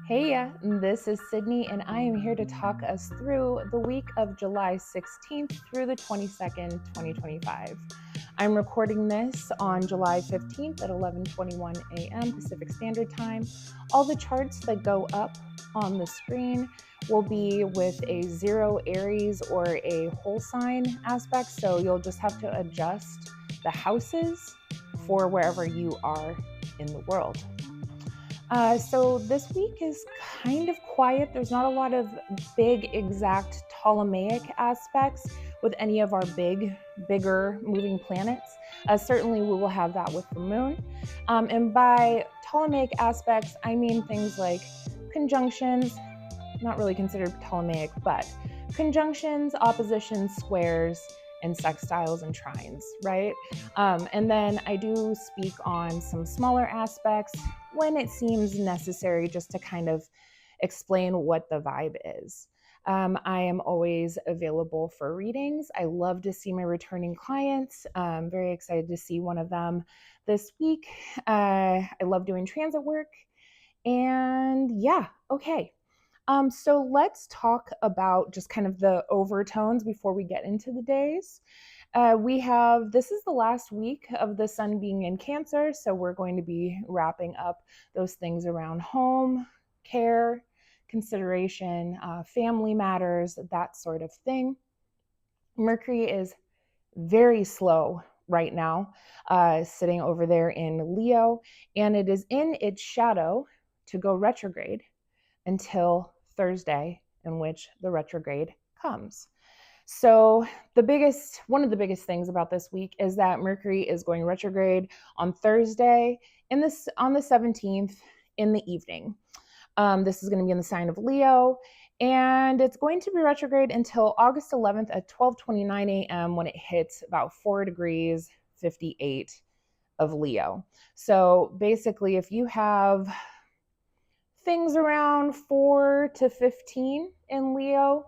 Hey, this is Sydney, and I am here to talk us through the week of July 16th through the 22nd, 2025. I'm recording this on July 15th at 11:21 a.m. Pacific Standard Time. All the charts that go up on the screen will be with a 0 Aries or a whole sign aspect, so you'll just have to adjust the houses for wherever you are in the world. So this week is kind of quiet. There's not a lot of big, exact Ptolemaic aspects with any of our bigger moving planets. Certainly, we will have that with the moon. And by Ptolemaic aspects, I mean things like conjunctions, not really considered Ptolemaic, but conjunctions, oppositions, squares, and sextiles and trines, right? And then I do speak on some smaller aspects when it seems necessary, just to kind of explain what the vibe is. I am always available for readings. I love to see my returning clients. I'm very excited to see one of them this week. I love doing transit work. And yeah, okay. So let's talk about just kind of the overtones before we get into the days. This is the last week of the sun being in Cancer, so we're going to be wrapping up those things around home, care, consideration, family matters, that sort of thing. Mercury is very slow right now, sitting over there in Leo, and it is in its shadow to go retrograde until Thursday, in which the retrograde comes. So one of the biggest things about this week is that Mercury is going retrograde on Thursday on the 17th in the evening. This is going to be in the sign of Leo, and it's going to be retrograde until August 11th at 12:29 a.m. when it hits about 4 degrees 58 of Leo. So basically, if you have things around 4 to 15 in Leo,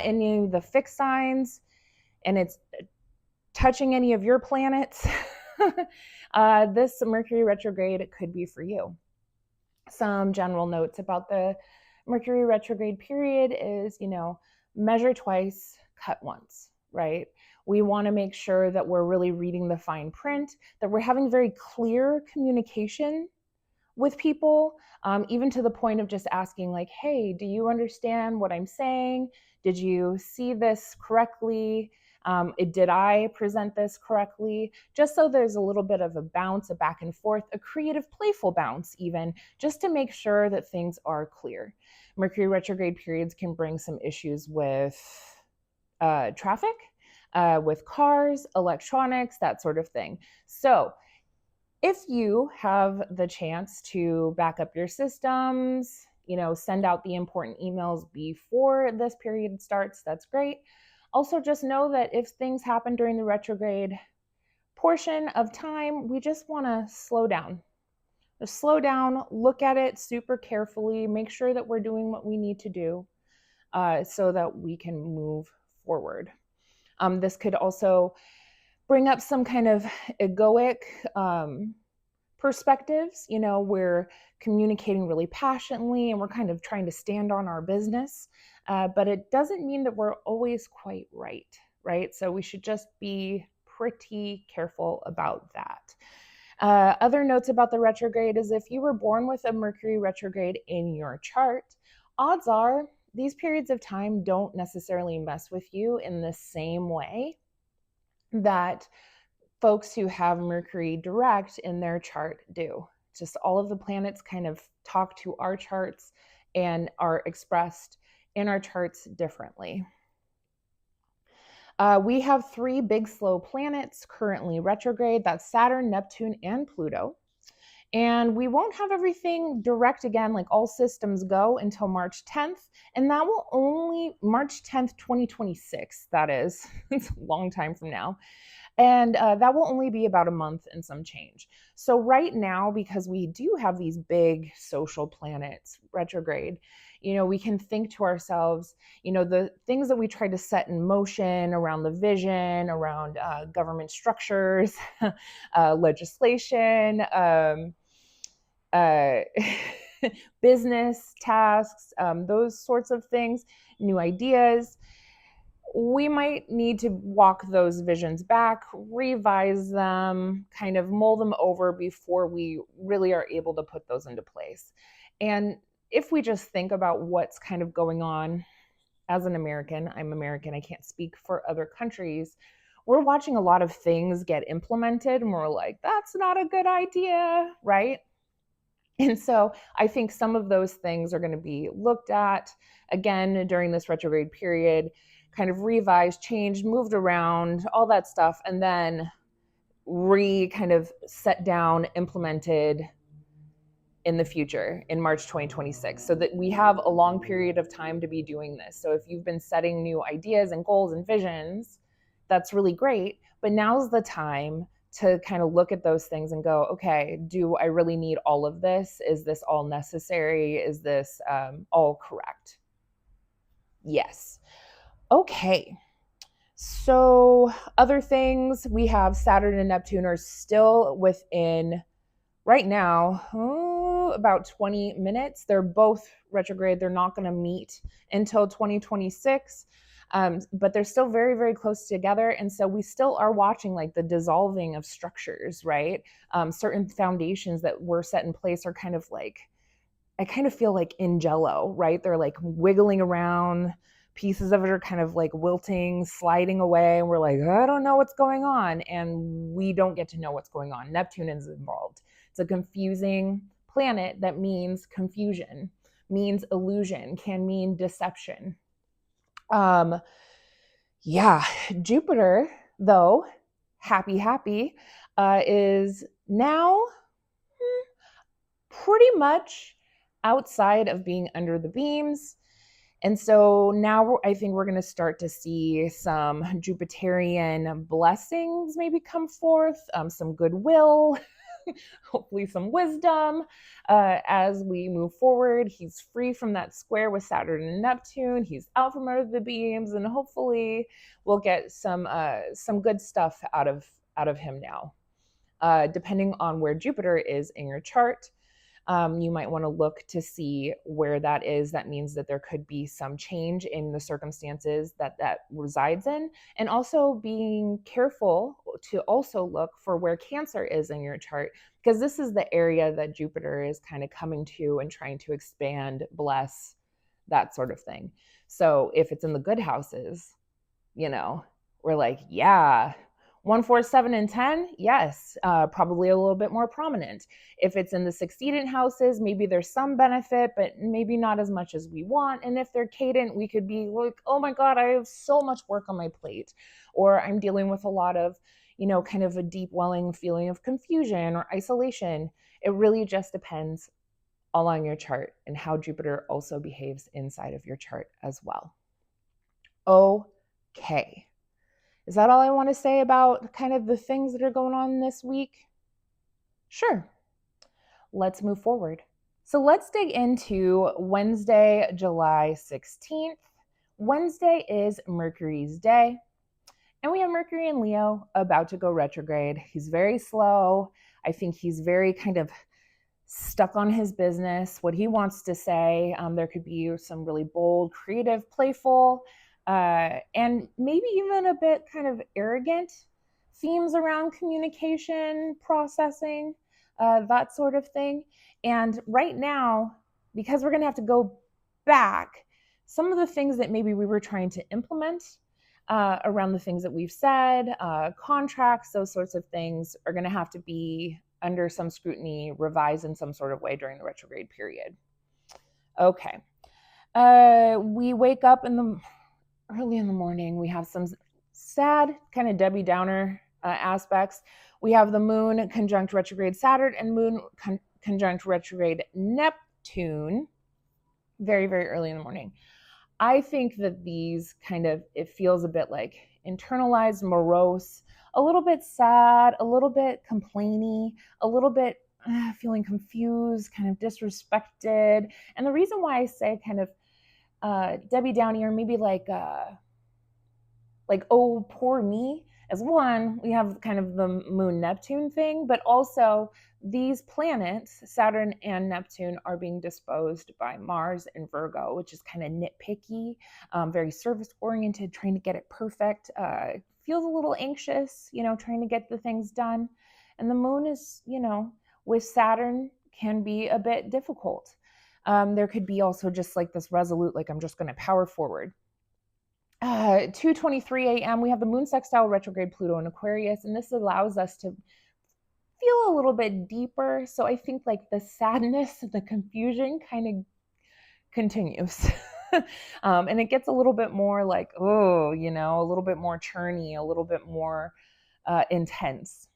in the fixed signs, and it's touching any of your planets, this Mercury retrograde could be for you. Some general notes about the Mercury retrograde period is, measure twice, cut once, right? We want to make sure that we're really reading the fine print, that we're having very clear communication with people, even to the point of just asking, like, hey, do you understand what I'm saying? Did you see this correctly? Did I present this correctly? Just so there's a little bit of a bounce, a back and forth, a creative, playful bounce, even, just to make sure that things are clear. Mercury retrograde periods can bring some issues with traffic, with cars, electronics, that sort of thing. So if you have the chance to back up your systems, send out the important emails before this period starts, that's great. Also, just know that if things happen during the retrograde portion of time, we just want to slow down. Just slow down, look at it super carefully, make sure that we're doing what we need to do so that we can move forward. This could also bring up some kind of egoic perspectives. We're communicating really passionately and we're kind of trying to stand on our business, but it doesn't mean that we're always quite right? So we should just be pretty careful about that. Other notes about the retrograde is if you were born with a Mercury retrograde in your chart, odds are these periods of time don't necessarily mess with you in the same way that folks who have Mercury direct in their chart do. Just all of the planets kind of talk to our charts and are expressed in our charts differently. We have 3 big slow planets currently retrograde. That's Saturn, Neptune, and Pluto. And we won't have everything direct again, like all systems go, until March 10th. And that will only, March 10th, 2026, that is. It's a long time from now. And that will only be about a month and some change. So right now, because we do have these big social planets retrograde, we can think to ourselves, the things that we try to set in motion around the vision, around government structures, legislation, business tasks, those sorts of things, new ideas, we might need to walk those visions back, revise them, kind of mull them over before we really are able to put those into place. And if we just think about what's kind of going on as an American, I'm American, I can't speak for other countries. We're watching a lot of things get implemented and we're like, that's not a good idea, right? And so I think some of those things are going to be looked at again during this retrograde period, kind of revised, changed, moved around, all that stuff, and then kind of set down, implemented in the future in March 2026, so that we have a long period of time to be doing this. So if you've been setting new ideas and goals and visions, that's really great. But now's the time to kind of look at those things and go, okay, do I really need all of this? Is this all necessary? Is this all correct? Yes. Okay. So other things, we have Saturn and Neptune are still within, right now, about 20 minutes. They're both retrograde. They're not going to meet until 2026. But they're still very, very close together. And so we still are watching like the dissolving of structures, right? Certain foundations that were set in place are kind of like, I kind of feel like in jello, right? They're like wiggling around. Pieces of it are kind of like wilting, sliding away. And we're like, I don't know what's going on. And we don't get to know what's going on. Neptune is involved. It's a confusing planet that means confusion, means illusion, can mean deception. Yeah, Jupiter, though, happy, is now pretty much outside of being under the beams. And so now I think we're going to start to see some Jupiterian blessings maybe come forth, some goodwill, hopefully some wisdom as we move forward. He's free from that square with Saturn and Neptune. He's out from under the beams, and hopefully we'll get some good stuff out of him now. Depending on where Jupiter is in your chart, you might want to look to see where that is. That means that there could be some change in the circumstances that resides in, and also being careful to also look for where Cancer is in your chart, because this is the area that Jupiter is kind of coming to and trying to expand, bless, that sort of thing. So if it's in the good houses, we're like, yeah, 1, 4, 7, and 10, yes, probably a little bit more prominent. If it's in the succeedant houses, maybe there's some benefit, but maybe not as much as we want. And if they're cadent, we could be like, oh my God, I have so much work on my plate. Or I'm dealing with a lot of, kind of a deep welling feeling of confusion or isolation. It really just depends all on your chart and how Jupiter also behaves inside of your chart as well. Okay. Is that all I want to say about kind of the things that are going on this week? Sure. Let's move forward. So let's dig into Wednesday, July 16th. Wednesday is Mercury's day, and we have Mercury in Leo about to go retrograde. He's very slow. I think he's very kind of stuck on his business, what he wants to say. There could be some really bold, creative, playful, and maybe even a bit kind of arrogant themes around communication, processing, that sort of thing. And right now, because we're going to have to go back, some of the things that maybe we were trying to implement around the things that we've said, contracts, those sorts of things are going to have to be under some scrutiny, revised in some sort of way during the retrograde period. Okay. We wake up early in the morning. We have some sad kind of Debbie Downer aspects. We have the moon conjunct retrograde Saturn and moon conjunct retrograde Neptune very, very early in the morning. I think that these it feels a bit like internalized, morose, a little bit sad, a little bit complainy, a little bit feeling confused, kind of disrespected. And the reason why I say kind of Debbie Downer, or maybe like, oh, poor me, as one, we have kind of the moon Neptune thing, but also these planets, Saturn and Neptune, are being disposed by Mars in Virgo, which is kind of nitpicky, very service oriented, trying to get it perfect, feels a little anxious, trying to get the things done. And the moon is, with Saturn, can be a bit difficult. There could be also just like this resolute, like I'm just going to power forward. 2:23 a.m. we have the moon sextile retrograde Pluto in Aquarius, and this allows us to feel a little bit deeper. So I think like the sadness and the confusion kind of continues. And it gets a little bit more like, a little bit more churny, a little bit more intense.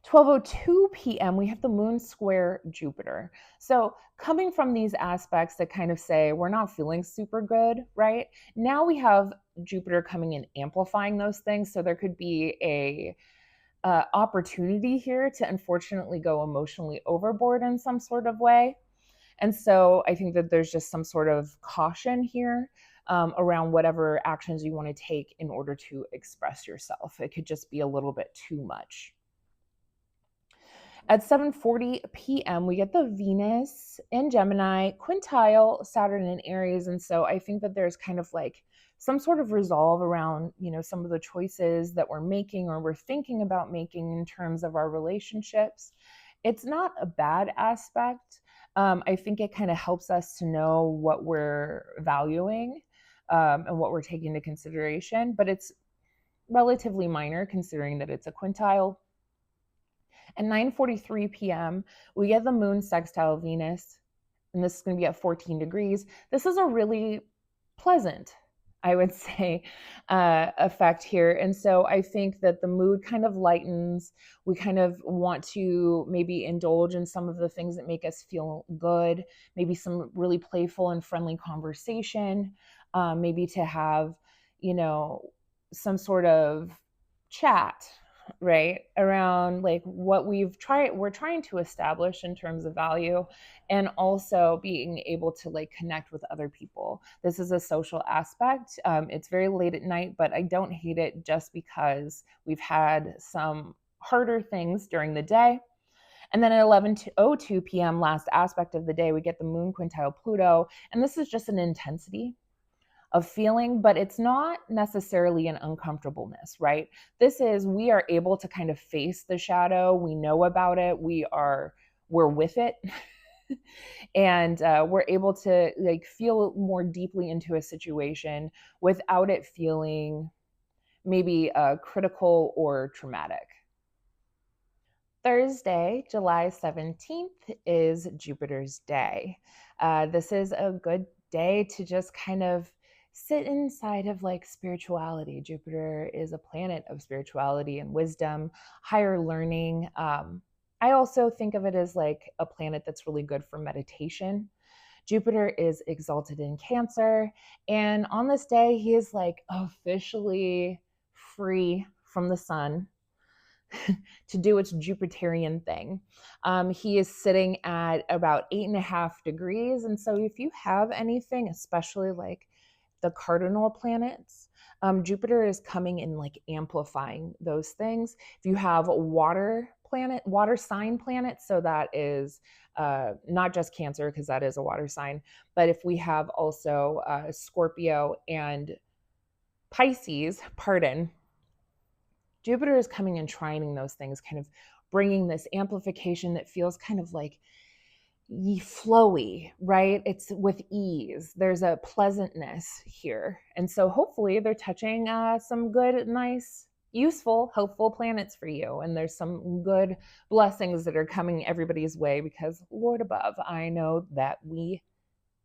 12:02 p.m. we have the moon square Jupiter. So coming from these aspects that kind of say we're not feeling super good, right? Now we have Jupiter coming in amplifying those things. So there could be a opportunity here to unfortunately go emotionally overboard in some sort of way. And so I think that there's just some sort of caution here around whatever actions you want to take in order to express yourself. It could just be a little bit too much. At 7:40 p.m., we get the Venus in Gemini, quintile Saturn in Aries. And so I think that there's kind of like some sort of resolve around, some of the choices that we're making or we're thinking about making in terms of our relationships. It's not a bad aspect. I think it kind of helps us to know what we're valuing and what we're taking into consideration, but it's relatively minor considering that it's a quintile. At 9:43 p.m., we get the moon sextile Venus, and this is going to be at 14 degrees. This is a really pleasant, I would say, effect here. And so I think that the mood kind of lightens. We kind of want to maybe indulge in some of the things that make us feel good, maybe some really playful and friendly conversation, maybe to have, some sort of chat, right, around like what we're trying to establish in terms of value, and also being able to like connect with other people. This is a social aspect. It's very late at night, but I don't hate it just because we've had some harder things during the day. And then at 11:02 p.m., last aspect of the day, we get the moon quintile Pluto, and this is just an intensity of feeling, but it's not necessarily an uncomfortableness, right? This is, we are able to kind of face the shadow. We know about it. We're with it. And we're able to like feel more deeply into a situation without it feeling maybe critical or traumatic. Thursday, July 17th is Jupiter's day. This is a good day to just kind of sit inside of like spirituality. Jupiter is a planet of spirituality and wisdom, higher learning. I also think of it as like a planet that's really good for meditation. Jupiter is exalted in Cancer, and on this day, he is like officially free from the sun to do its Jupiterian thing. He is sitting at about 8.5 degrees. And so if you have anything, especially like the cardinal planets, Jupiter is coming in like amplifying those things. If you have a water sign planet, so that is not just Cancer, because that is a water sign, but if we have also Scorpio and Pisces, Jupiter is coming and trining those things, kind of bringing this amplification that feels kind of like flowy, right? It's with ease. There's a pleasantness here. And so hopefully they're touching some good, nice, useful, helpful planets for you. And there's some good blessings that are coming everybody's way, because Lord above, I know that we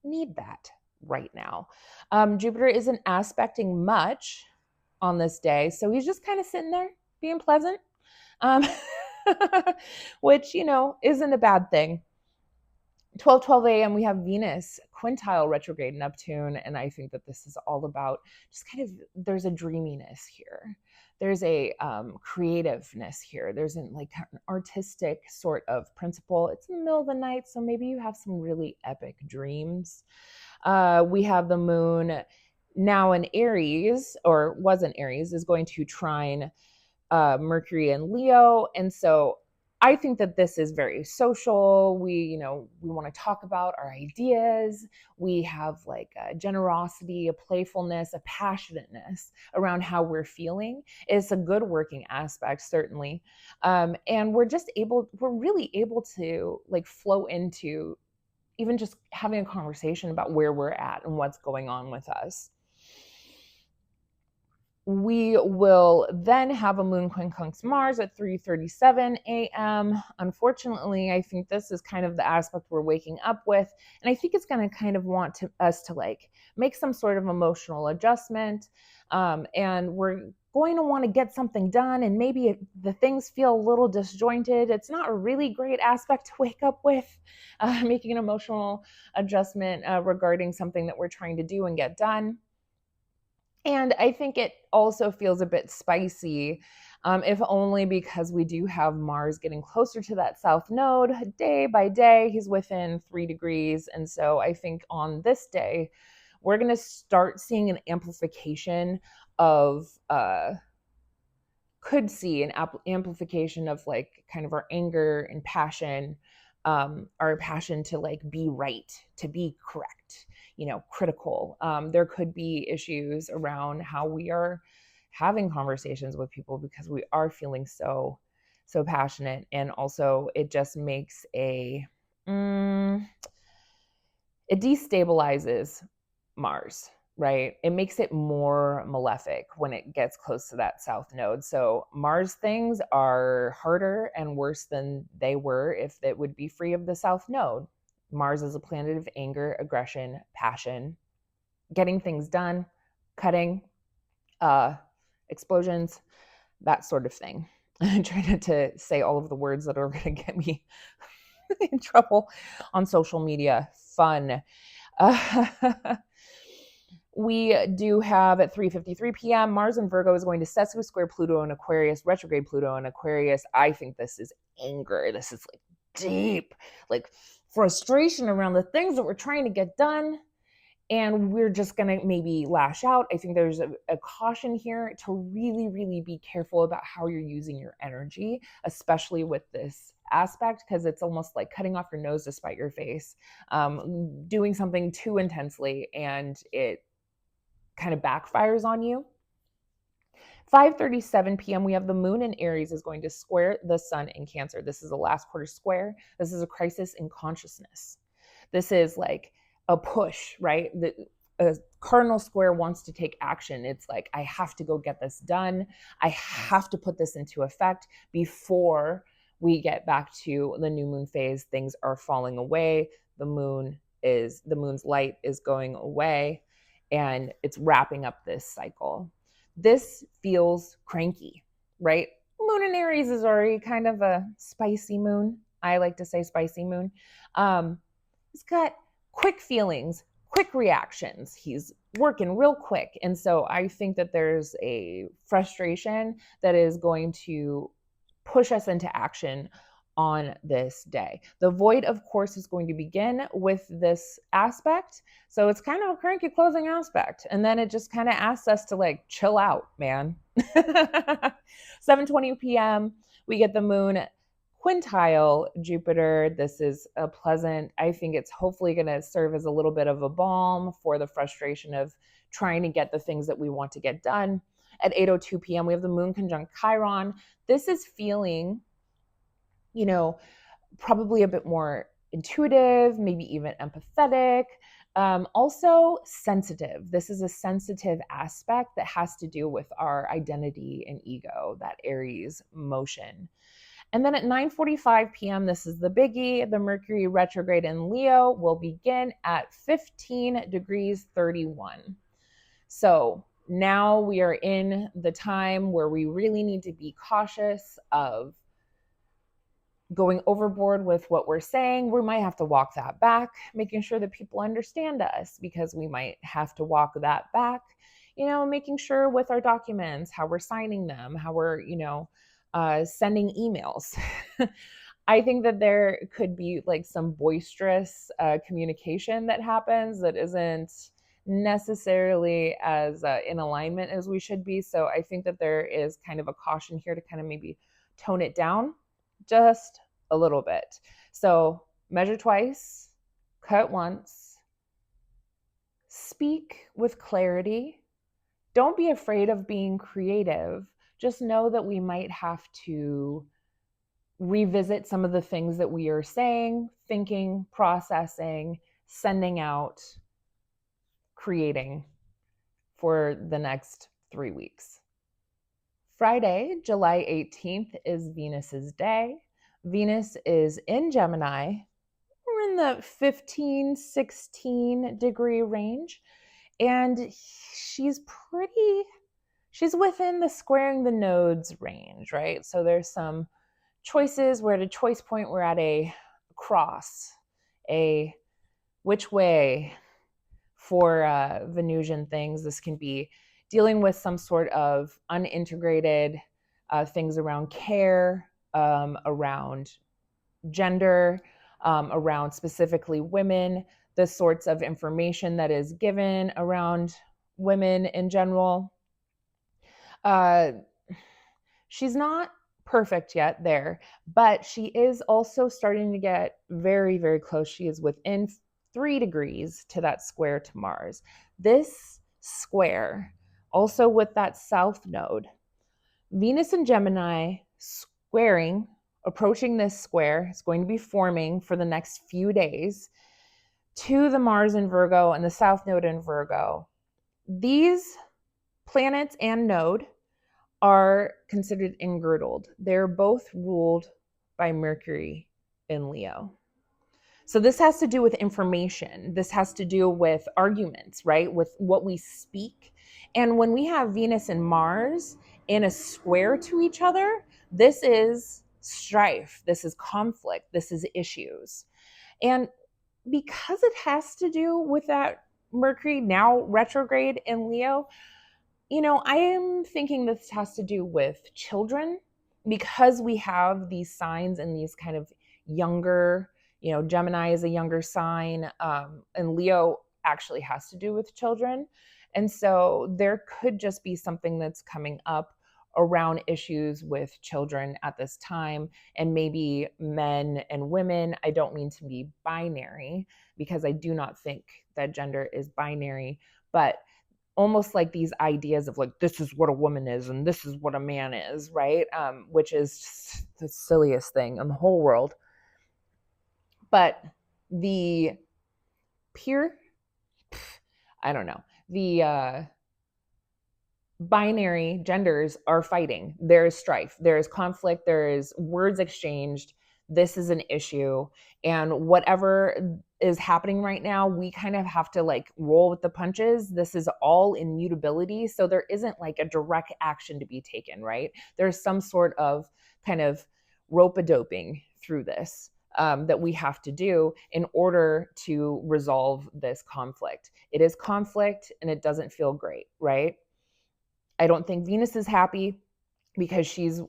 need that right now. Jupiter isn't aspecting much on this day, so he's just kind of sitting there being pleasant, which, isn't a bad thing. 12:12 a.m. we have Venus quintile retrograde Neptune, and I think that this is all about just kind of, there's a dreaminess here, there's a creativeness here, there's an artistic sort of principle. It's in the middle of the night, so maybe you have some really epic dreams. We have the moon now an Aries, or was an Aries, is going to trine Mercury and Leo. And so I think that this is very social. We want to talk about our ideas. We have like a generosity, a playfulness, a passionateness around how we're feeling. It's a good working aspect, certainly. And we're really able to like flow into even just having a conversation about where we're at and what's going on with us. We will then have a moon quincunx Mars at 3:37 a.m. Unfortunately, I think this is kind of the aspect we're waking up with, and I think it's going to kind of want us to like make some sort of emotional adjustment, and we're going to want to get something done, and maybe the things feel a little disjointed. It's not a really great aspect to wake up with, making an emotional adjustment regarding something that we're trying to do and get done. And I think it also feels a bit spicy, if only because we do have Mars getting closer to that south node day by day. He's within 3 degrees. And so I think on this day, we're going to start seeing an amplification of, could see an amplification of like kind of our anger and passion, our passion to like be right, to be correct, critical. There could be issues around how we are having conversations with people because we are feeling so passionate, and also it just makes it destabilizes Mars, right? It makes it more malefic when it gets close to that south node. So Mars things are harder and worse than they were if it would be free of the south node. Mars is a planet of anger, aggression, passion, getting things done, cutting, explosions, that sort of thing. I'm trying not to say all of the words that are going to get me in trouble on social media. Fun. We do have at 3:53 p.m. Mars in Virgo is going to Sesame square Pluto in Aquarius, retrograde Pluto in Aquarius. I think this is anger. This is like deep, like frustration around the things that we're trying to get done, and we're just going to maybe lash out. I think there's a caution here to really, really be careful about how you're using your energy, especially with this aspect, because it's almost like cutting off your nose to spite your face, doing something too intensely, and it kind of backfires on you. 5:37 p.m. we have the moon in Aries is going to square the sun in Cancer. This is a last quarter square. This is a crisis in consciousness. This is like a push, right? A cardinal square wants to take action. It's like, I have to go get this done. I have to put this into effect before we get back to the new moon phase. Things are falling away. The moon's light is going away, and it's wrapping up this cycle. This feels cranky, right? Moon in Aries is already kind of a spicy moon. I like to say spicy moon. It's got quick feelings, quick reactions. He's working real quick. And so I think that there's a frustration that is going to push us into action on this day. The void, of course, is going to begin with this aspect. So it's kind of a cranky closing aspect. And then it just kind of asks us to like chill out, man. 7:20 p.m. we get the moon quintile Jupiter. This is a pleasant, I think it's hopefully going to serve as a little bit of a balm for the frustration of trying to get the things that we want to get done. At 8:02 p.m. we have the moon conjunct Chiron. This is feeling, probably a bit more intuitive, maybe even empathetic, also sensitive. This is a sensitive aspect that has to do with our identity and ego, that Aries motion. And then at 9:45 p.m., this is the biggie, the Mercury retrograde in Leo will begin at 15 degrees 31. So now we are in the time where we really need to be cautious of going overboard with what we're saying. We might have to walk that back, making sure that people understand us, because we might have to walk that back, making sure with our documents, how we're signing them, how we're, sending emails. I think that there could be like some boisterous communication that happens that isn't necessarily as in alignment as we should be. So I think that there is kind of a caution here to kind of maybe tone it down just a little bit. So measure twice, cut once, speak with clarity. Don't be afraid of being creative. Just know that we might have to revisit some of the things that we are saying, thinking, processing, sending out, creating for the next 3 weeks. Friday, July 18th is Venus's day. Venus is in Gemini. We're in the 15, 16 degree range. And she's within the squaring the nodes range, right? So there's some choices. We're at a choice point. We're at a cross, a which way for Venusian things. This can be dealing with some sort of unintegrated things around care, around gender, around specifically women, the sorts of information that is given around women in general. She's not perfect yet there, but she is also starting to get very, very close. She is within 3 degrees to that square to Mars. This square, also with that south node, Venus and Gemini squaring, approaching this square, is going to be forming for the next few days to the Mars in Virgo and the south node in Virgo. These planets and node are considered ingirdled. They're both ruled by Mercury in Leo. So this has to do with information. This has to do with arguments, right? With what we speak. And when we have Venus and Mars in a square to each other, this is strife. This is conflict. This is issues. And because it has to do with that Mercury now retrograde in Leo, I am thinking this has to do with children, because we have these signs and these kind of younger, Gemini is a younger sign, and Leo actually has to do with children. And so there could just be something that's coming up around issues with children at this time, and maybe men and women. I don't mean to be binary, because I do not think that gender is binary, but almost like these ideas of like, this is what a woman is and this is what a man is, right? Which is the silliest thing in the whole world. But the binary genders are fighting. There is strife, there is conflict, there is words exchanged. This is an issue. And whatever is happening right now, we kind of have to like roll with the punches. This is all in mutability. So there isn't like a direct action to be taken, right? There's some sort of kind of rope-a-doping through this that we have to do in order to resolve this conflict. It is conflict and it doesn't feel great, right? I don't think Venus is happy because she's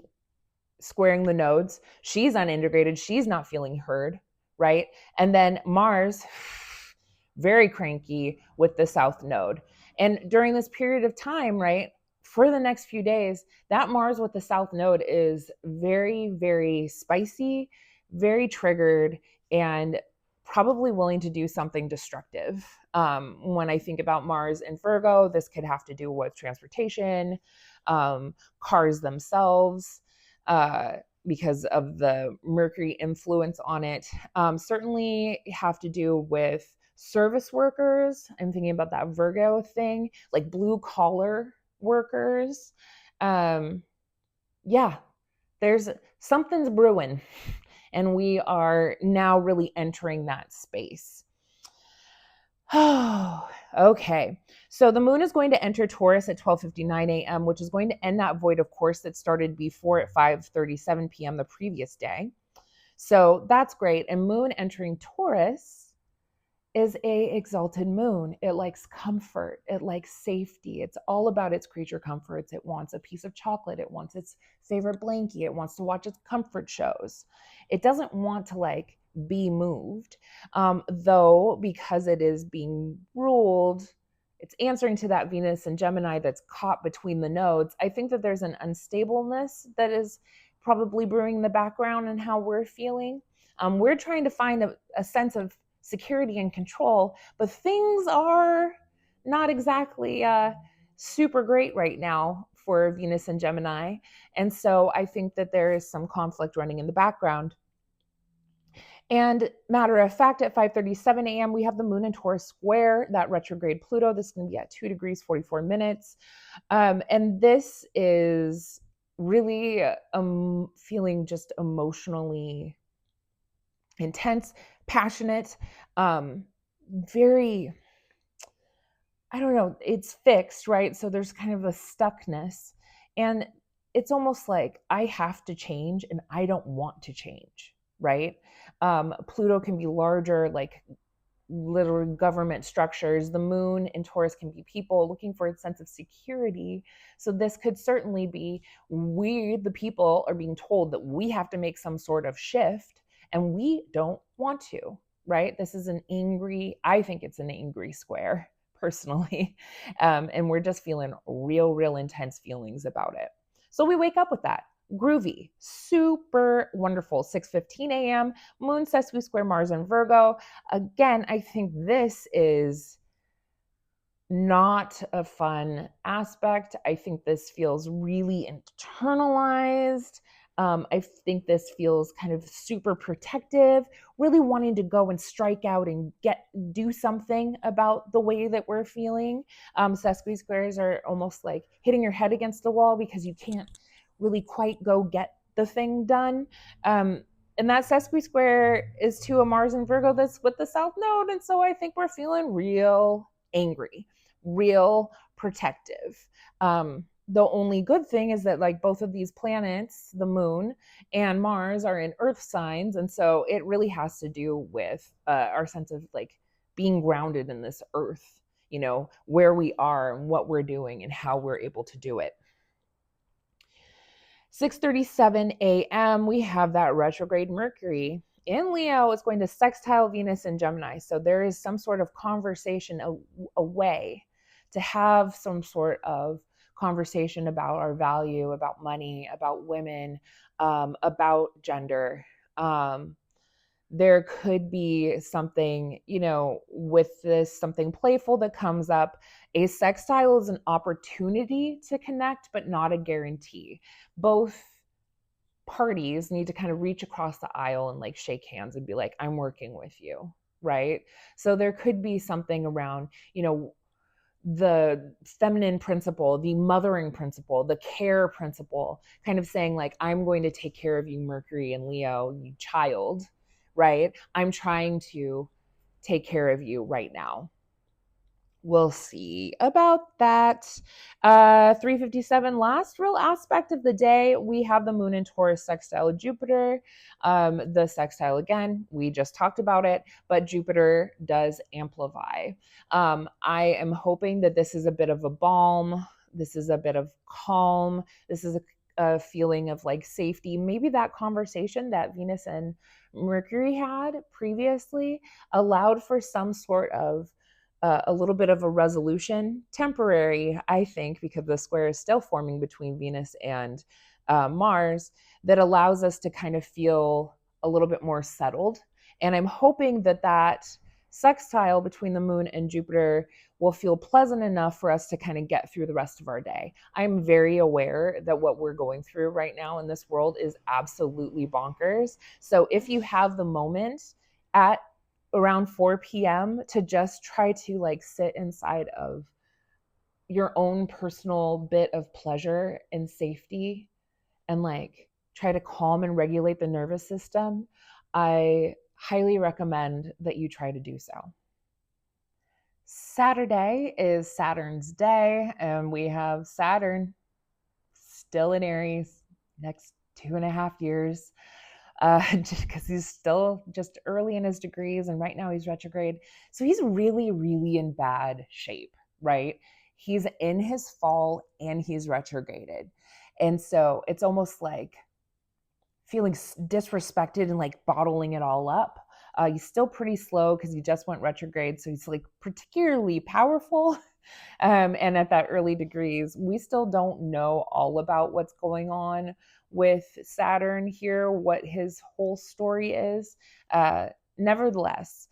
squaring the nodes. She's unintegrated. She's not feeling heard, right? And then Mars, very cranky with the south node. And during this period of time, right, for the next few days, that Mars with the south node is very, very spicy, very triggered, and probably willing to do something destructive. When I think about Mars in Virgo, this could have to do with transportation, cars themselves, because of the Mercury influence on it. Certainly have to do with service workers. I'm thinking about that Virgo thing, like blue collar workers. There's something's brewing, and we are now really entering that space. Oh, okay. So the moon is going to enter Taurus at 12:59 a.m., which is going to end that void of course that started before at 5:37 p.m. the previous day. So that's great. And moon entering Taurus is a exalted moon. It likes comfort. It likes safety. It's all about its creature comforts. It wants a piece of chocolate. It wants its favorite blankie. It wants to watch its comfort shows. It doesn't want to like be moved, though, because it is being ruled it's answering to that Venus and Gemini that's caught between the nodes. I think that there's an unstableness that is probably brewing in the background in how we're feeling. We're trying to find a sense of security and control, but things are not exactly super great right now for Venus and Gemini. And so I think that there is some conflict running in the background. And matter of fact, at 5:37 a.m., we have the moon in Taurus square, that retrograde Pluto. This is going to be at 2 degrees, 44 minutes. And this is really feeling just emotionally intense, passionate, very, I don't know, it's fixed, right? So there's kind of a stuckness. And it's almost like I have to change and I don't want to change, right? Pluto can be larger, like literally government structures. The moon in Taurus can be people looking for a sense of security. So this could certainly be, we, the people, are being told that we have to make some sort of shift and we don't want to, right? This is I think it's an angry square personally. And we're just feeling real intense feelings about it. So we wake up with that. Groovy, super wonderful. 6:15 a.m. Moon sesqui square Mars and Virgo. Again, I think this is not a fun aspect. I think this feels really internalized. I think this feels kind of super protective, really wanting to go and strike out and do something about the way that we're feeling. Sesqui squares are almost like hitting your head against the wall because you can't really quite go get the thing done. And that sesqui square is to a Mars and Virgo that's with the South Node. And so I think we're feeling real angry, real protective. The only good thing is that like both of these planets, the moon and Mars, are in earth signs. And so it really has to do with our sense of like being grounded in this earth, where we are and what we're doing and how we're able to do it. 6:37 a.m., we have that retrograde Mercury in Leo. It's going to sextile Venus and Gemini. So there is some sort of conversation, a way to have some sort of conversation about our value, about money, about women, about gender. There could be something, with this, something playful that comes up. A sextile is an opportunity to connect, but not a guarantee. Both parties need to kind of reach across the aisle and like shake hands and be like, I'm working with you, right? So there could be something around, the feminine principle, the mothering principle, the care principle, kind of saying like, I'm going to take care of you, Mercury and Leo, you child, right? I'm trying to take care of you right now. We'll see about that. 3:57, last real aspect of the day, we have the moon in Taurus sextile Jupiter. The sextile, again, we just talked about it, but Jupiter does amplify. I am hoping that this is a bit of a balm. This is a bit of calm. This is a feeling of like safety. Maybe that conversation that Venus and Mercury had previously allowed for some sort of a little bit of a resolution, temporary, I think, because the square is still forming between Venus and Mars, that allows us to kind of feel a little bit more settled. And I'm hoping that that sextile between the moon and Jupiter will feel pleasant enough for us to kind of get through the rest of our day. I'm very aware that what we're going through right now in this world is absolutely bonkers. So if you have the moment at around 4 p.m. to just try to like sit inside of your own personal bit of pleasure and safety and like try to calm and regulate the nervous system, I highly recommend that you try to do so. Saturday is Saturn's day, and we have Saturn still in Aries next 2.5 years. Just because he's still just early in his degrees, and right now he's retrograde. So he's really in bad shape, right? He's in his fall and he's retrograded. And so it's almost like feeling disrespected and like bottling it all up. He's still pretty slow because he just went retrograde. So he's like particularly powerful, And at that early degrees, we still don't know all about what's going on with Saturn here, what his whole story is. Nevertheless,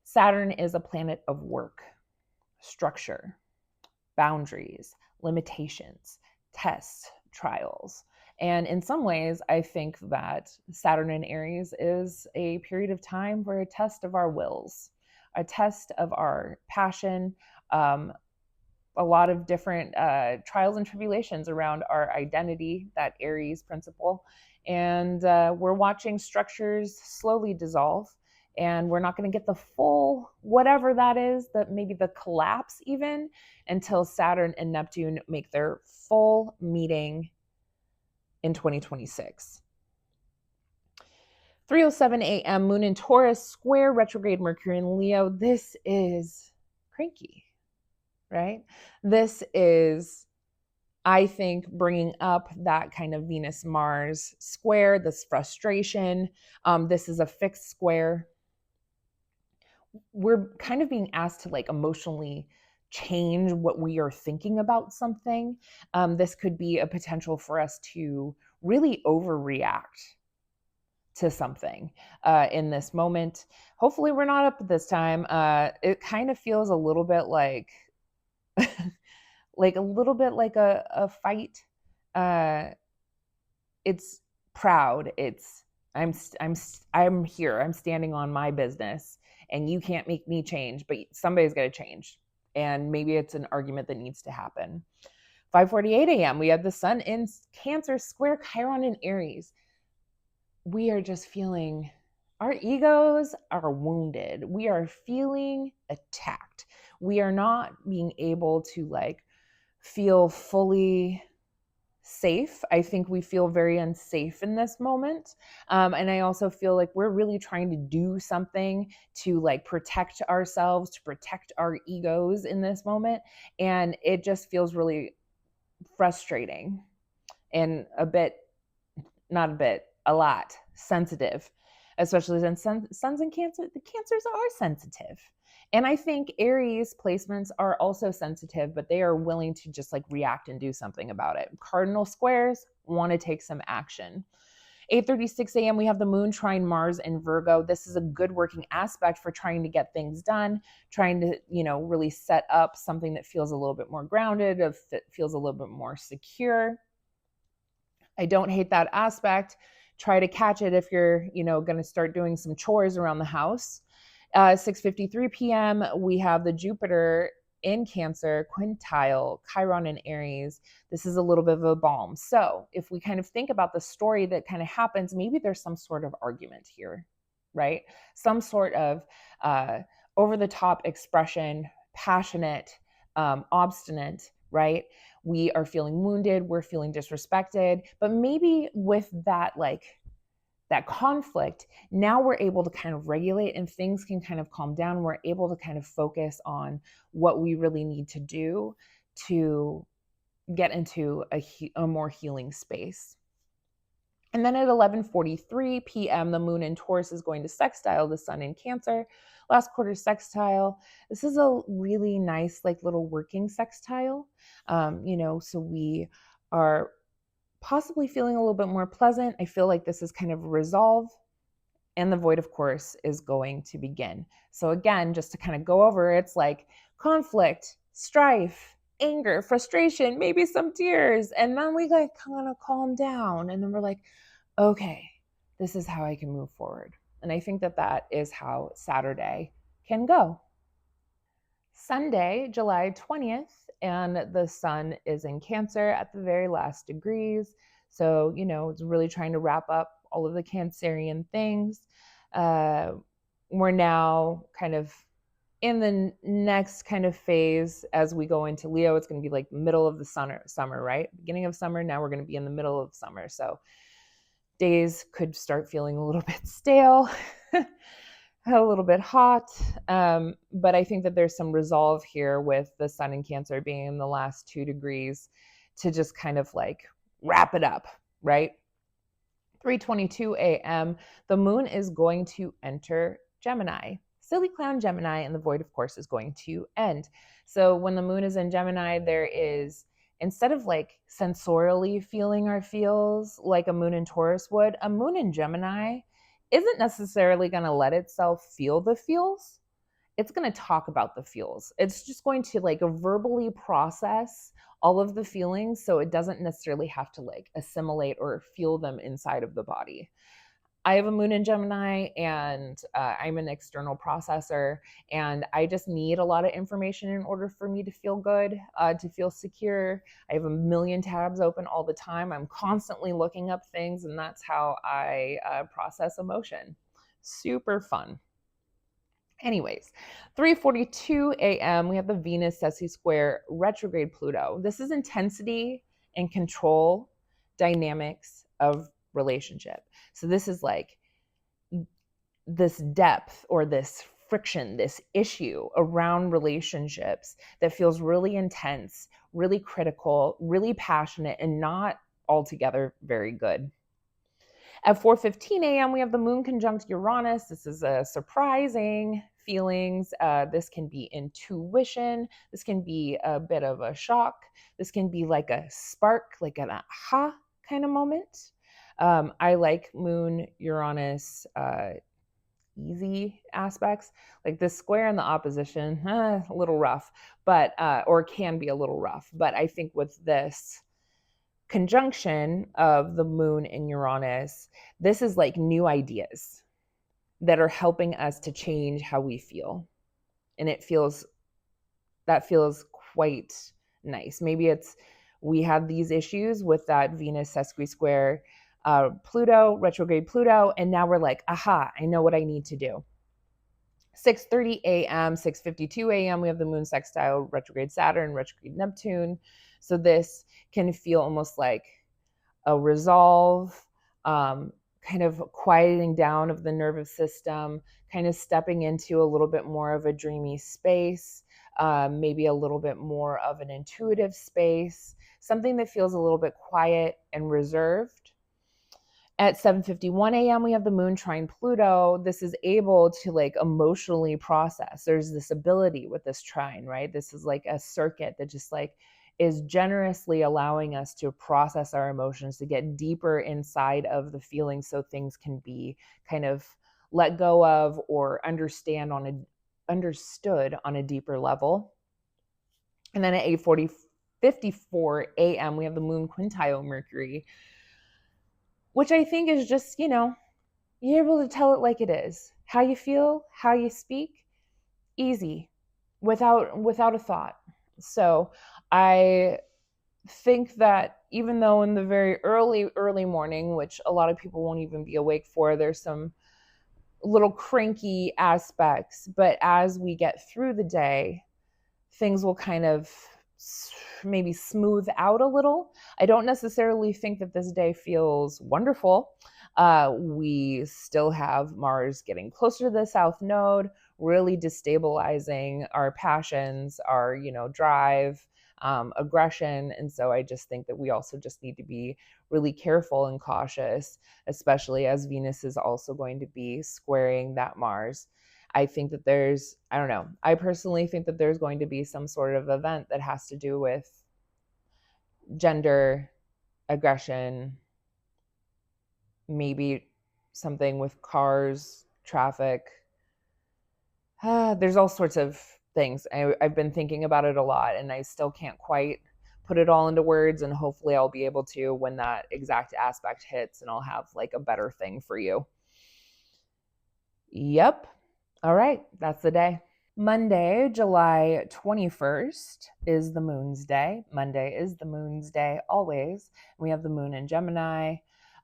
Saturn is a planet of work, structure, boundaries, limitations, tests, trials. And in some ways, I think that Saturn in Aries is a period of time for a test of our wills, a test of our passion, a lot of different trials and tribulations around our identity, that Aries principle. And we're watching structures slowly dissolve. And we're not going to get the full, whatever that is, that maybe the collapse even, until Saturn and Neptune make their full meeting in 2026. 3:07 a.m. Moon in Taurus, square retrograde Mercury in Leo. This is cranky, right? This is, I think, bringing up that kind of Venus-Mars square, this frustration. This is a fixed square. We're kind of being asked to like emotionally change what we are thinking about something. This could be a potential for us to really overreact to something in this moment. Hopefully we're not up at this time. It kind of feels a little bit like like a little bit like a fight. It's proud. It's I'm here. I'm standing on my business, and you can't make me change. But somebody's got to change, and maybe it's an argument that needs to happen. 5:48 a.m. We have the Sun in Cancer, square Chiron in Aries. We are just feeling, our egos are wounded. We are feeling attacked. We are not being able to like feel fully safe. I think we feel very unsafe in this moment. And I also feel like we're really trying to do something to like protect ourselves, to protect our egos in this moment. And it just feels really frustrating and a lot sensitive, especially since Sun's in Cancer. The Cancers are sensitive. And I think Aries placements are also sensitive, but they are willing to just like react and do something about it. Cardinal squares want to take some action. 8:36 a.m. we have the Moon trine Mars in Virgo. This is a good working aspect for trying to get things done, trying to, really set up something that feels a little bit more grounded, that feels a little bit more secure. I don't hate that aspect. Try to catch it if you're, going to start doing some chores around the house. 6:53 p.m. we have the Jupiter in Cancer, quintile, Chiron in Aries. This is a little bit of a balm. So if we kind of think about the story that kind of happens, maybe there's some sort of argument here, right? Some sort of over-the-top expression, passionate, obstinate, right? We are feeling wounded, we're feeling disrespected, but maybe with that, that conflict, now we're able to kind of regulate and things can kind of calm down. We're able to kind of focus on what we really need to do to get into a more healing space. And then at 11:43 p.m., the Moon in Taurus is going to sextile the Sun in Cancer. Last quarter sextile. This is a really nice, little working sextile. So we are possibly feeling a little bit more pleasant. I feel like this is kind of resolve, and the void, of course, is going to begin. So again, just to kind of go over, it's like conflict, strife, anger, frustration, maybe some tears, and then we kind of calm down, and then we're like, okay, this is how I can move forward. And I think that is how Saturday can go. Sunday, July 20th, and the Sun is in Cancer at the very last degrees. So, it's really trying to wrap up all of the Cancerian things. We're now kind of in the next kind of phase as we go into Leo. It's going to be like middle of the summer, right? Beginning of summer. Now we're going to be in the middle of summer. So days could start feeling a little bit stale. A little bit hot, but I think that there's some resolve here with the Sun in Cancer being in the last 2 degrees to just kind of wrap it up, right? 3:22 a.m. the Moon is going to enter Gemini, silly clown Gemini, and the void, of course, is going to end. So when the moon is in Gemini, there is, instead of like sensorially feeling our feels like a moon in Taurus would, a moon in Gemini isn't necessarily going to let itself feel the feels. It's going to talk about the feels. It's just going to like verbally process all of the feelings, so it doesn't necessarily have to like assimilate or feel them inside of the body. I have a moon in Gemini, and I'm an external processor, and I just need a lot of information in order for me to feel good, to feel secure. I have a million tabs open all the time. I'm constantly looking up things, and that's how I process emotion. Super fun. Anyways, 3:42 a.m. we have the Venus Ceci square retrograde Pluto. This is intensity and control dynamics of relationship. So this is like this depth or this friction, this issue around relationships that feels really intense, really critical, really passionate, and not altogether very good. At 4:15 a.m., we have the moon conjunct Uranus. This is a surprising feelings. This can be intuition. This can be a bit of a shock. This can be like a spark, like an aha kind of moment. I like moon Uranus easy aspects. Like this square in the opposition, a little rough, but or can be a little rough. But I think with this conjunction of the moon and Uranus, this is like new ideas that are helping us to change how we feel. And that feels quite nice. Maybe it's we had these issues with that Venus sesqui square Pluto, retrograde Pluto, and now we're like, aha, I know what I need to do. 6:30 a.m., 6:52 a.m., we have the moon sextile retrograde Saturn, retrograde Neptune. So this can feel almost like a resolve, kind of quieting down of the nervous system, kind of stepping into a little bit more of a dreamy space, maybe a little bit more of an intuitive space, something that feels a little bit quiet and reserved. At 7:51 a.m., we have the moon trine Pluto. This is able to like emotionally process. There's this ability with this trine, right? This is like a circuit that just like is generously allowing us to process our emotions, to get deeper inside of the feelings so things can be kind of let go of or understood on a deeper level. And then at 8:54 a.m., we have the moon quintile Mercury, which I think is just, you're able to tell it like it is. How you feel, how you speak, easy, without a thought. So I think that even though in the very early morning, which a lot of people won't even be awake for, there's some little cranky aspects, but as we get through the day, things will kind of maybe smooth out a little. I don't necessarily think that this day feels wonderful. We still have Mars getting closer to the south node, really destabilizing our passions, our drive, aggression. And so I just think that we also just need to be really careful and cautious, especially as Venus is also going to be squaring that Mars. I think that I don't know, I personally think that there's going to be some sort of event that has to do with gender, aggression, maybe something with cars, traffic. There's all sorts of things. I've been thinking about it a lot, and I still can't quite put it all into words, and hopefully I'll be able to when that exact aspect hits, and I'll have like a better thing for you. Yep. All right, that's the day. Monday, July 21st is the moon's day. Monday is the moon's day always. We have the moon in Gemini.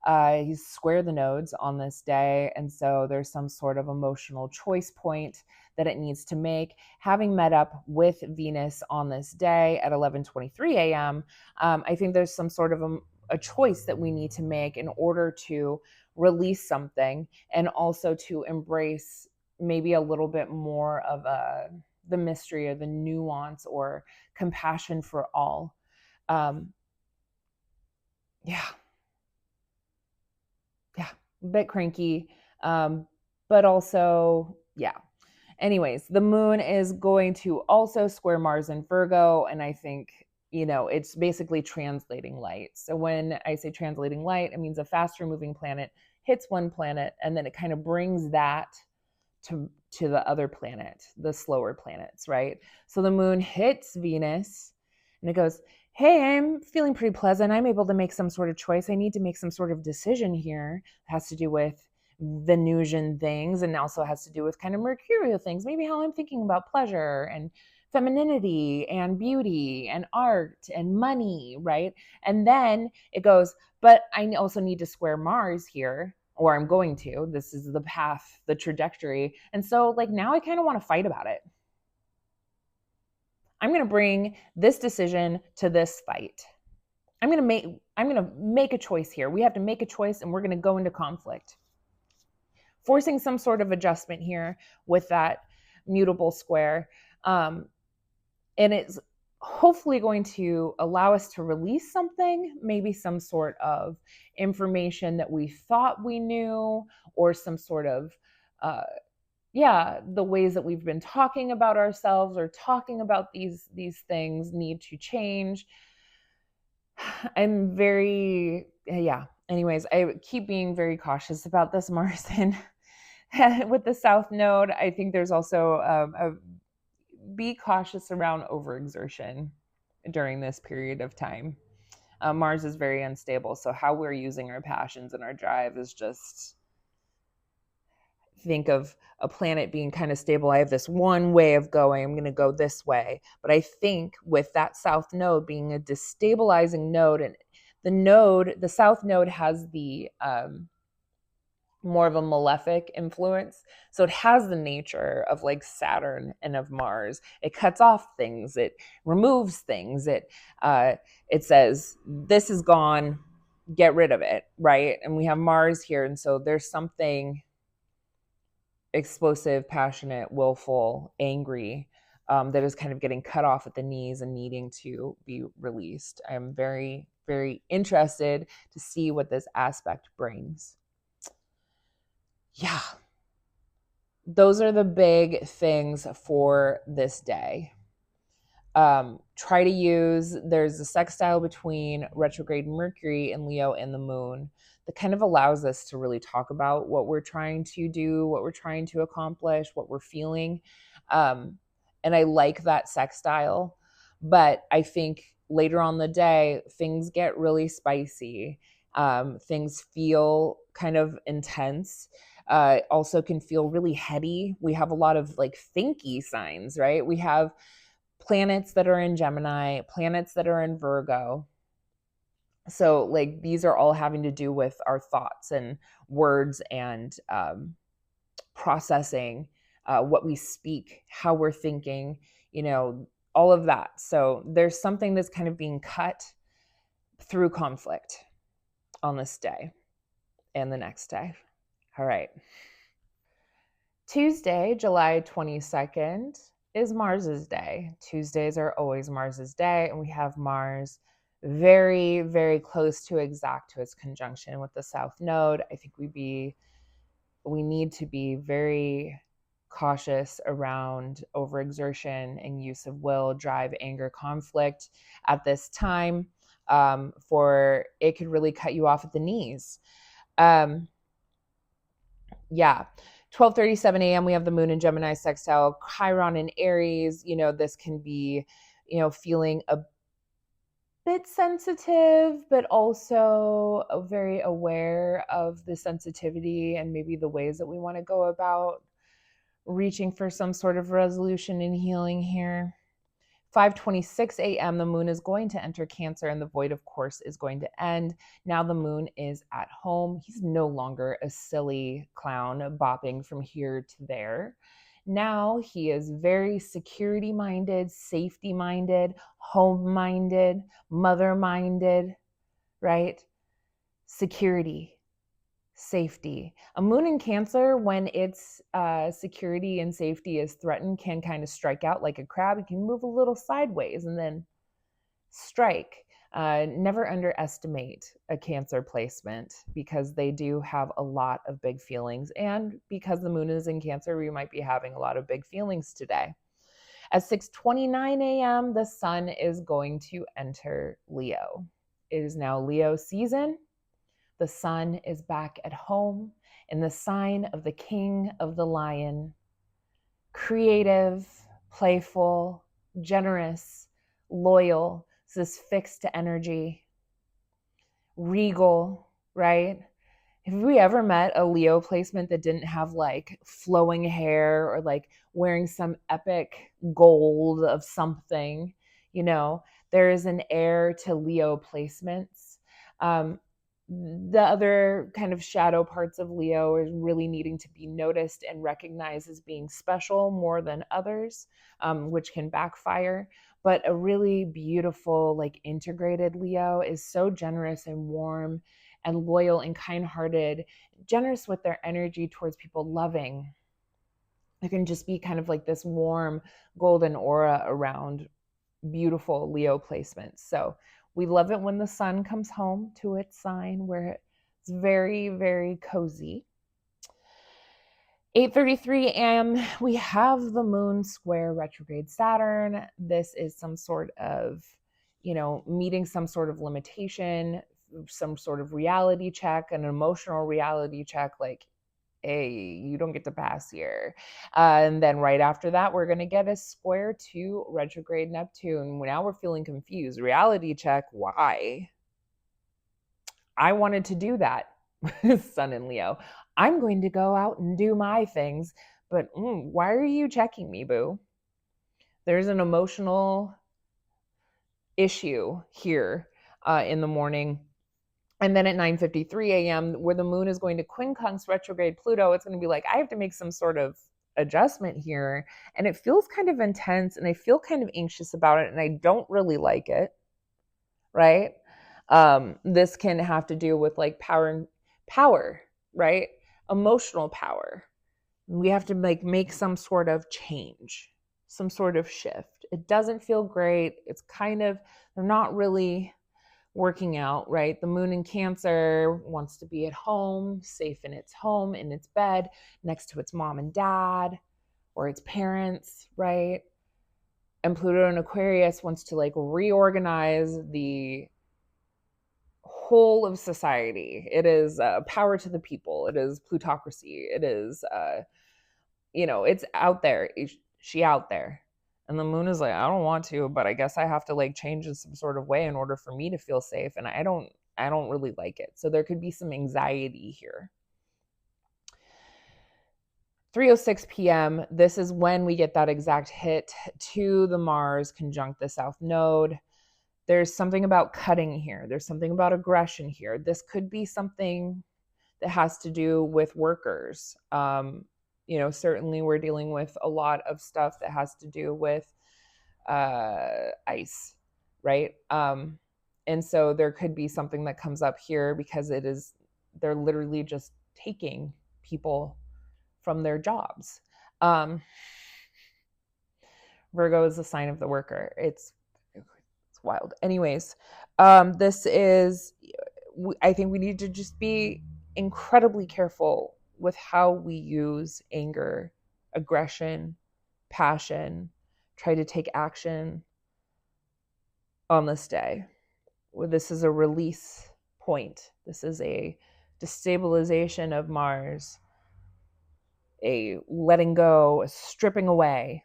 He's square the nodes on this day. And so there's some sort of emotional choice point that it needs to make. Having met up with Venus on this day at 11:23 a.m., I think there's some sort of a choice that we need to make in order to release something and also to embrace maybe a little bit more of the mystery or the nuance or compassion for all. Yeah, a bit cranky, but also, yeah. Anyways, the moon is going to also square Mars in Virgo. And I think, it's basically translating light. So when I say translating light, it means a faster moving planet hits one planet and then it kind of brings that to the other planet, the slower planets, right? So the moon hits Venus and it goes, hey, I'm feeling pretty pleasant. I'm able to make some sort of choice. I need to make some sort of decision here. It has to do with Venusian things and also has to do with kind of mercurial things, maybe how I'm thinking about pleasure and femininity and beauty and art and money, right? And then it goes, but I also need to square Mars here, or I'm going to. This is the path, the trajectory. And so, like, now I kind of want to fight about it. I'm going to bring this decision to this fight. I'm going to make a choice here. We have to make a choice and we're going to go into conflict. Forcing some sort of adjustment here with that mutable square. And it's hopefully going to allow us to release something, maybe some sort of information that we thought we knew, or some sort of, the ways that we've been talking about ourselves or talking about these things need to change. I'm very, anyways, I keep being very cautious about this Mars and with the South Node. I think there's also be cautious around overexertion during this period of time. Mars is very unstable, so how we're using our passions and our drive is just, think of a planet being kind of stable. I have this one way of going. I'm going to go this way. But I think with that South Node being a destabilizing node, and the South Node has the more of a malefic influence. So it has the nature of like Saturn and of Mars. It cuts off things. It removes things. It says, this is gone, get rid of it, right? And we have Mars here. And so there's something explosive, passionate, willful, angry, that is kind of getting cut off at the knees and needing to be released. I'm very, very interested to see what this aspect brings. Yeah. Those are the big things for this day. Try to use, there's a sextile between retrograde Mercury and Leo and the moon that kind of allows us to really talk about what we're trying to do, what we're trying to accomplish, what we're feeling. And I like that sextile, but I think later on the day, things get really spicy. Things feel kind of intense. Also can feel really heady. We have a lot of like thinky signs, right? We have planets that are in Gemini, planets that are in Virgo. So like these are all having to do with our thoughts and words and processing what we speak, how we're thinking, all of that. So there's something that's kind of being cut through conflict on this day and the next day. All right. Tuesday, July 22nd is Mars's day. Tuesdays are always Mars's day, and we have Mars very, very close to exact to its conjunction with the South Node. I think we need to be very cautious around overexertion and use of will, drive, anger, conflict at this time, for it could really cut you off at the knees. 12:37 a.m. we have the moon in Gemini sextile Chiron in Aries. This can be, feeling a bit sensitive, but also very aware of the sensitivity and maybe the ways that we want to go about reaching for some sort of resolution and healing here. 5:26 a.m. the moon is going to enter Cancer and the void, of course, is going to end. Now the moon is at home. He's no longer a silly clown bopping from here to there. Now he is very security minded, safety minded, home minded, mother minded, right? Security, safety. A moon in Cancer, when its security and safety is threatened, can kind of strike out like a crab. It can move a little sideways and then strike. Never underestimate a Cancer placement because they do have a lot of big feelings. And because the moon is in Cancer, we might be having a lot of big feelings today. At 6:29 a.m., the sun is going to enter Leo. It is now Leo season. The sun is back at home in the sign of the king of the lion. Creative, playful, generous, loyal. This fixed energy, regal, right? Have we ever met a Leo placement that didn't have like flowing hair or like wearing some epic gold of something? You know, there is an air to Leo placements. The other kind of shadow parts of Leo is really needing to be noticed and recognized as being special more than others, which can backfire. But a really beautiful, like integrated Leo is so generous and warm and loyal and kind-hearted, generous with their energy towards people, loving. It can just be kind of like this warm golden aura around beautiful Leo placements. So we love it when the sun comes home to its sign where it's very, very cozy. 8:33 a.m., we have the moon square retrograde Saturn. This is some sort of, meeting some sort of limitation, some sort of reality check, an emotional reality check, like, hey, you don't get to pass here. And then right after that, we're going to get a square to retrograde Neptune. Now we're feeling confused. Reality check, why? I wanted to do that, Sun in Leo. I'm going to go out and do my things, but why are you checking me, boo? There's an emotional issue here in the morning. And then at 9:53 a.m., where the moon is going to quincunx retrograde Pluto, it's going to be like, I have to make some sort of adjustment here. And it feels kind of intense, and I feel kind of anxious about it, and I don't really like it, right? This can have to do with like power, right? Emotional power. We have to make some sort of change, some sort of shift. It doesn't feel great. It's kind of, they're not really working out, right? The moon in Cancer wants to be at home, safe in its home, in its bed, next to its mom and dad or its parents, right? And Pluto in Aquarius wants to like reorganize the whole of society. It is power to the people. It is plutocracy. It is, it's out there. She out there. And the moon is like, I don't want to, but I guess I have to like change in some sort of way in order for me to feel safe. And I don't really like it. So there could be some anxiety here. 3:06 p.m. This is when we get that exact hit to the Mars conjunct the South Node. There's something about cutting here. There's something about aggression here. This could be something that has to do with workers. Certainly we're dealing with a lot of stuff that has to do with ICE, right? And so there could be something that comes up here because they're literally just taking people from their jobs. Virgo is the sign of the worker. It's wild. Anyways, I think we need to just be incredibly careful with how we use anger, aggression, passion, try to take action on this day. This is a release point. This is a destabilization of Mars, a letting go, a stripping away,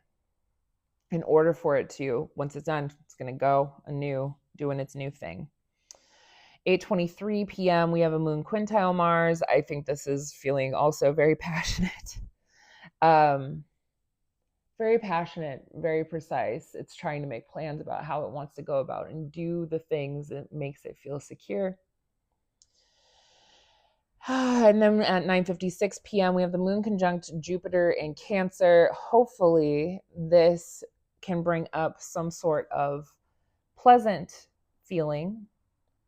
in order for it to, once it's done, it's going to go anew, doing its new thing. 8:23 p.m., we have a moon quintile Mars. I think this is feeling also very passionate. Very passionate, very precise. It's trying to make plans about how it wants to go about and do the things that makes it feel secure. And then at 9:56 p.m., we have the moon conjunct Jupiter in Cancer. Hopefully, this can bring up some sort of pleasant feeling,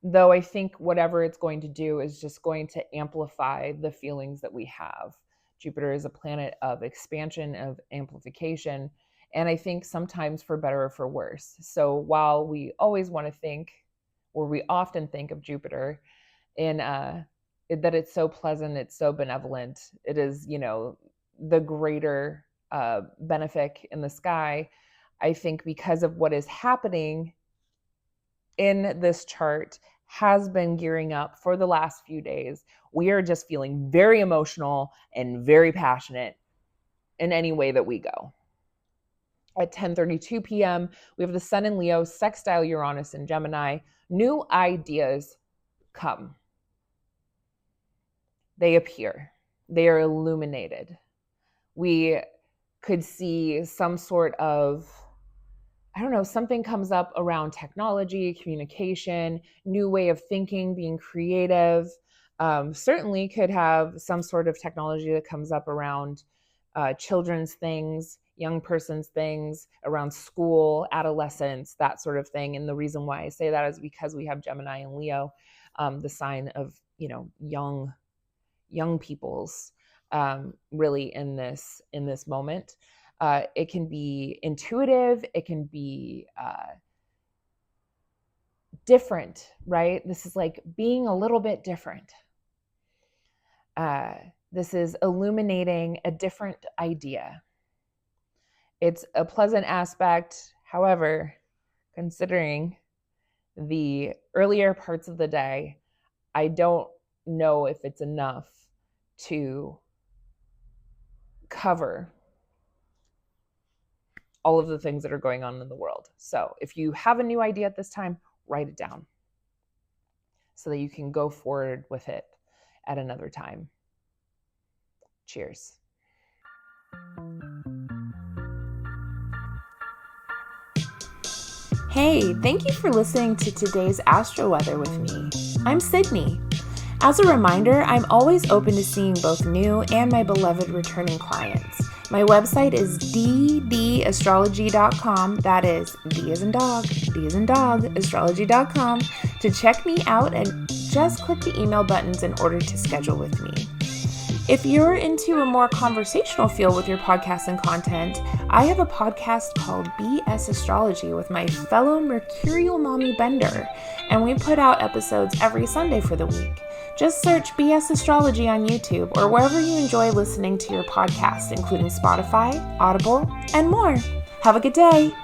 though I think whatever it's going to do is just going to amplify the feelings that we have. Jupiter is a planet of expansion, of amplification, and I think sometimes for better or for worse. So while we always want to think where we often think of Jupiter in that it's so pleasant, it's so benevolent, it is, the greater benefic in the sky. I think because of what is happening in this chart has been gearing up for the last few days. We are just feeling very emotional and very passionate in any way that we go. At 10:32 p.m., we have the Sun in Leo, sextile Uranus in Gemini. New ideas come. They appear. They are illuminated. We could see some sort of, something comes up around technology, communication, new way of thinking, being creative. Certainly could have some sort of technology that comes up around children's things, young person's things, around school, adolescence, that sort of thing. And the reason why I say that is because we have Gemini and Leo, the sign of, young people's really in this moment. It can be intuitive. It can be different, right? This is like being a little bit different. This is illuminating a different idea. It's a pleasant aspect. However, considering the earlier parts of the day, I don't know if it's enough to cover all of the things that are going on in the world. So if you have a new idea at this time, write it down so that you can go forward with it at another time. Cheers. Hey, thank you for listening to today's Astro Weather with me. I'm Sydney. As a reminder, I'm always open to seeing both new and my beloved returning clients. My website is ddastrology.com. That is D as in dog, astrology.com to check me out and just click the email buttons in order to schedule with me. If you're into a more conversational feel with your podcast and content, I have a podcast called BS Astrology with my fellow Mercurial Mommy Bender, and we put out episodes every Sunday for the week. Just search BS Astrology on YouTube or wherever you enjoy listening to your podcasts, including Spotify, Audible, and more. Have a good day.